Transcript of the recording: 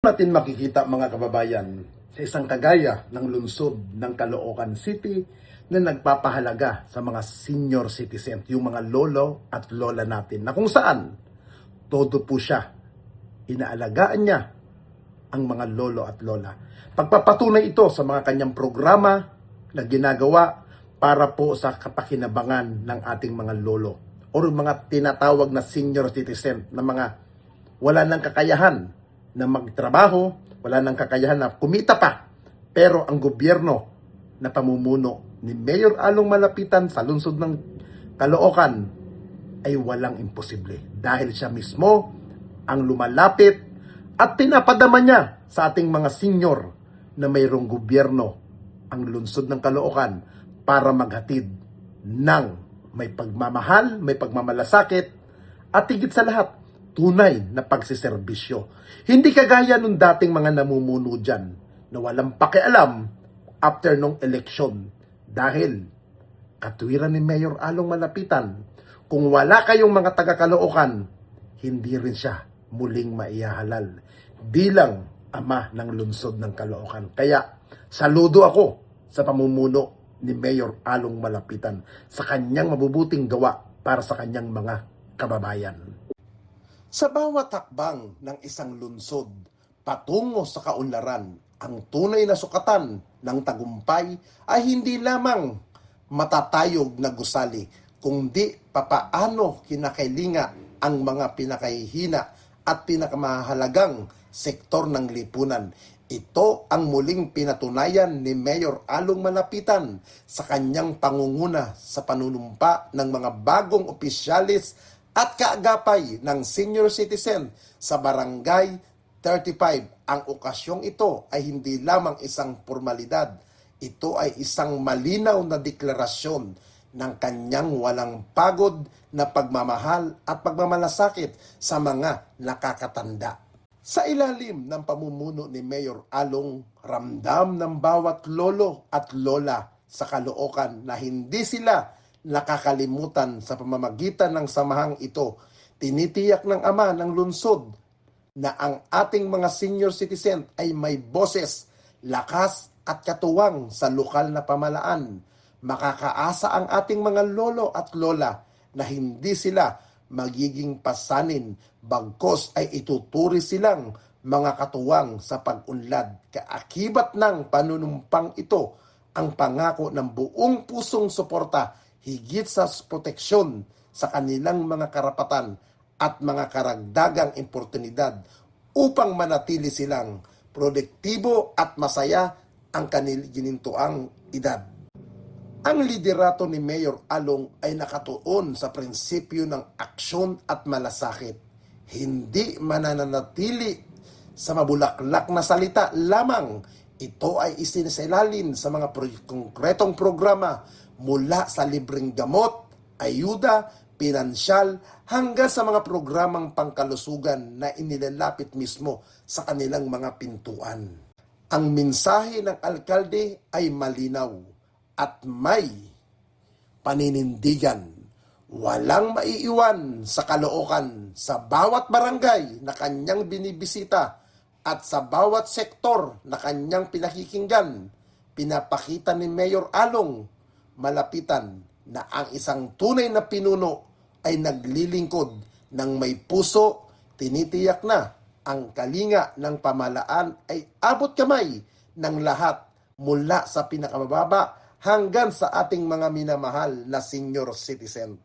Natin makikita mga kababayan sa isang kagaya ng lungsod ng Caloocan City na nagpapahalaga sa mga senior citizen, yung mga lolo at lola natin, na kung saan todo po siya, inaalagaan niya ang mga lolo at lola. Pagpapatunay ito sa mga kanyang programa na ginagawa para po sa kapakinabangan ng ating mga lolo o mga tinatawag na senior citizen na mga wala ng kakayahan na magtrabaho, wala ng kakayahan na kumita pa. Pero ang gobyerno na pamumuno ni Mayor Along Malapitan sa lungsod ng Caloocan ay walang imposible. Dahil siya mismo ang lumalapit at pinapadama niya sa ating mga senior na mayroong gobyerno ang lungsod ng Caloocan para maghatid ng may pagmamahal, may pagmamalasakit at higit sa lahat, tunay na pagsiservisyo. Hindi kagaya nung dating mga namumuno dyan na walang pakialam after nung eleksyon. Dahil katwiran ni Mayor Along Malapitan, kung wala kayong mga taga-Caloocan, hindi rin siya muling maihahalal bilang ama ng lungsod ng Caloocan. Kaya saludo ako sa pamumuno ni Mayor Along Malapitan sa kanyang mabubuting gawa para sa kanyang mga kababayan. Sa bawat hakbang ng isang lungsod patungo sa kaunlaran, ang tunay na sukatan ng tagumpay ay hindi lamang matatayog na gusali, kundi papaano kinakailinga ang mga pinakahihina at pinakamahalagang sektor ng lipunan. Ito ang muling pinatunayan ni Mayor Along Malapitan sa kanyang pangunguna sa panunumpa ng mga bagong opisyalis at kaagapay ng senior citizen sa Barangay 35. Ang okasyong ito ay hindi lamang isang formalidad. Ito ay isang malinaw na deklarasyon ng kanyang walang pagod na pagmamahal at pagmamalasakit sa mga nakakatanda. Sa ilalim ng pamumuno ni Mayor Along, ramdam ng bawat lolo at lola sa Caloocan na hindi sila nakakalimutan sa pamamagitan ng samahang ito. Tinitiyak ng ama ng lungsod na ang ating mga senior citizen ay may boses, lakas at katuwang sa lokal na pamalaan. Makakaasa ang ating mga lolo at lola na hindi sila magiging pasanin, bagkos ay ituturi silang mga katuwang sa pag-unlad. Kaakibat ng panunumpang ito ang pangako ng buong pusong suporta higit sa proteksyon sa kanilang mga karapatan at mga karagdagang oportunidad upang manatili silang produktibo at masaya ang kanilang ginintuang edad. Ang liderato ni Mayor Along ay nakatuon sa prinsipyo ng aksyon at malasakit. Hindi mananatili sa mabulaklak na salita lamang. Ito ay isinasailalim sa mga konkretong programa mula sa libreng gamot, ayuda, pinansyal, hanggang sa mga programang pangkalusugan na inilalapit mismo sa kanilang mga pintuan. Ang mensahe ng alkalde ay malinaw at may paninindigan. Walang maiiwan sa Caloocan sa bawat barangay na kanyang binibisita at sa bawat sektor na kanyang pinakikinggan. Pinapakita ni Mayor Along Malapitan na ang isang tunay na pinuno ay naglilingkod ng may puso. Tinitiyak na ang kalinga ng pamahalaan ay abot kamay ng lahat mula sa pinakamababa hanggang sa ating mga minamahal na senior citizen.